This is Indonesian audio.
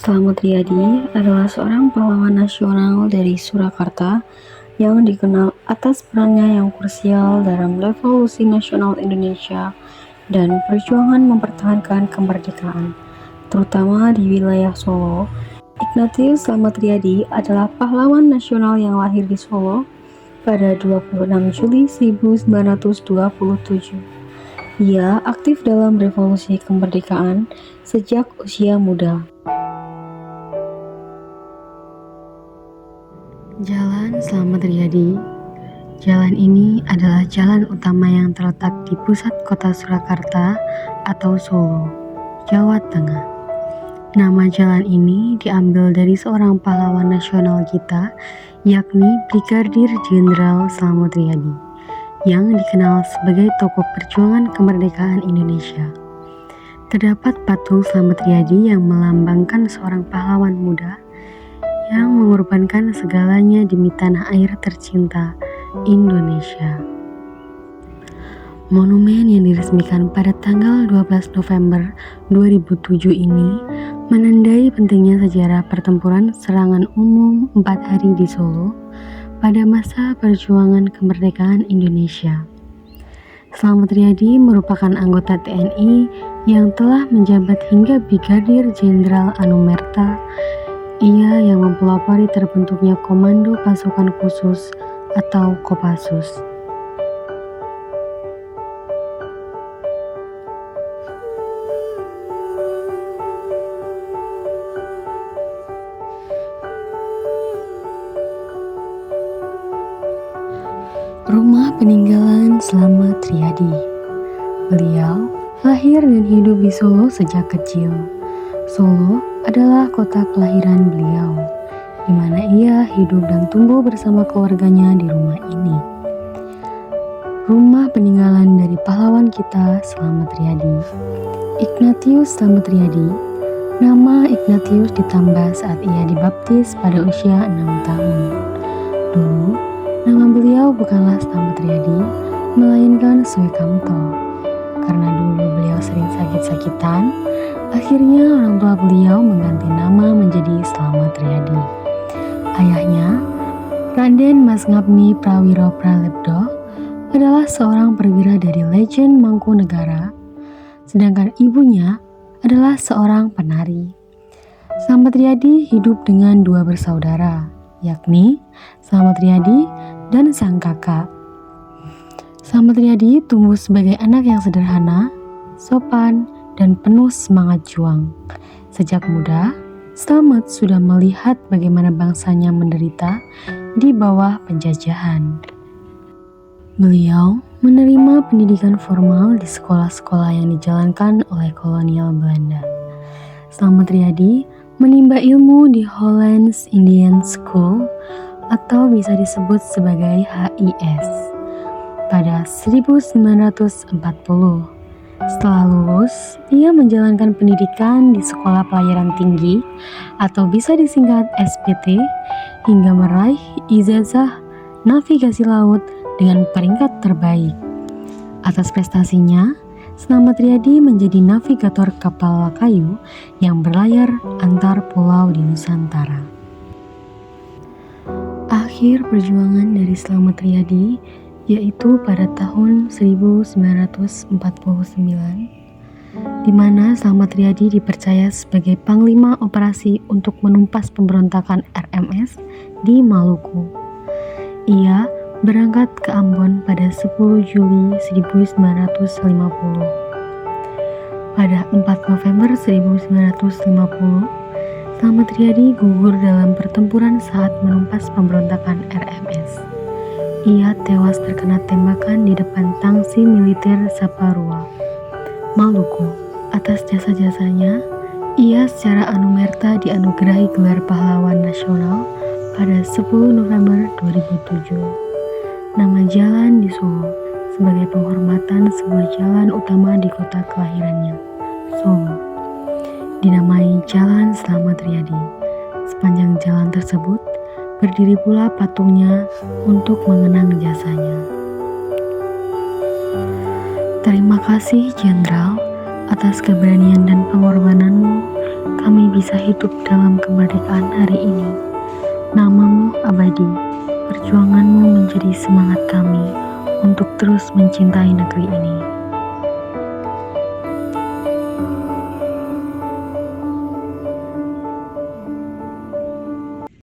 Slamet Riyadi adalah seorang pahlawan nasional dari Surakarta yang dikenal atas perannya yang krusial dalam revolusi nasional Indonesia dan perjuangan mempertahankan kemerdekaan, terutama di wilayah Solo. Ignatius Slamet Riyadi adalah pahlawan nasional yang lahir di Solo pada 26 Juli 1927. Ia aktif dalam revolusi kemerdekaan sejak usia muda. Jalan Slamet Riyadi. Jalan ini adalah jalan utama yang terletak di pusat kota Surakarta atau Solo, Jawa Tengah. Nama jalan ini diambil dari seorang pahlawan nasional kita, yakni Brigadir Jenderal Slamet Riyadi, yang dikenal sebagai tokoh perjuangan kemerdekaan Indonesia. Terdapat patung Slamet Riyadi yang melambangkan seorang pahlawan muda yang mengorbankan segalanya demi tanah air tercinta Indonesia. Monumen yang diresmikan pada tanggal 12 November 2007 ini menandai pentingnya sejarah pertempuran serangan umum 4 hari di Solo pada masa perjuangan kemerdekaan Indonesia. Slamet Riyadi merupakan anggota TNI yang telah menjabat hingga Brigadir Jenderal Anumerta. Ia yang mempelopori terbentuknya Komando Pasukan Khusus atau Kopassus. Rumah peninggalan Slamet Riyadi. Beliau lahir dan hidup di Solo sejak kecil. Solo adalah kota kelahiran beliau, di mana ia hidup dan tumbuh bersama keluarganya di rumah ini. Rumah peninggalan dari pahlawan kita Slamet Riyadi. Ignatius Slamet Riyadi. Nama Ignatius ditambah saat ia dibaptis pada usia 6 tahun. Dulu, nama beliau bukanlah Slamet Riyadi, melainkan Suekamto. Karena dulu beliau sering sakit-sakitan, akhirnya orang tua beliau mengganti nama menjadi Slamet Riyadi. Ayahnya, Raden Mas Ngabni Prawiro Pralepdo, adalah seorang perwira dari Legend Mangkunegara, sedangkan ibunya adalah seorang penari. Slamet Riyadi hidup dengan 2 bersaudara, yakni Slamet Riyadi dan sang kakak. Slamet Riyadi tumbuh sebagai anak yang sederhana, sopan, dan penuh semangat juang. Sejak muda, Slamet sudah melihat bagaimana bangsanya menderita di bawah penjajahan. Beliau menerima pendidikan formal di sekolah-sekolah yang dijalankan oleh kolonial Belanda. Slamet Riyadi menimba ilmu di Hollands Indian School atau bisa disebut sebagai HIS pada 1940. Setelah lulus, ia menjalankan pendidikan di Sekolah Pelayaran Tinggi atau bisa disingkat SPT hingga meraih ijazah navigasi laut dengan peringkat terbaik. Atas prestasinya, Slamet Riyadi menjadi navigator kapal kayu yang berlayar antar pulau di Nusantara. Akhir perjuangan dari Slamet Riyadi yaitu pada tahun 1949, di mana Slamet Riyadi dipercaya sebagai Panglima Operasi untuk menumpas pemberontakan RMS di Maluku. Ia berangkat ke Ambon pada 10 Juli 1950. Pada 4 November 1950, Slamet Riyadi gugur dalam pertempuran saat menumpas pemberontakan RMS. Ia tewas terkena tembakan di depan tangsi militer Saparua, Maluku. Atas jasa-jasanya, ia secara anumerta dianugerahi gelar pahlawan nasional pada 10 November 2007. Nama jalan di Solo sebagai penghormatan sebuah jalan utama di kota kelahirannya, Solo, dinamai Jalan Slamet Riyadi. Sepanjang jalan tersebut berdiri pula patungnya untuk mengenang jasanya. Terima kasih Jenderal atas keberanian dan pengorbananmu. Kami bisa hidup dalam kemerdekaan hari ini. Namamu abadi, perjuanganmu menjadi semangat kami untuk terus mencintai negeri ini.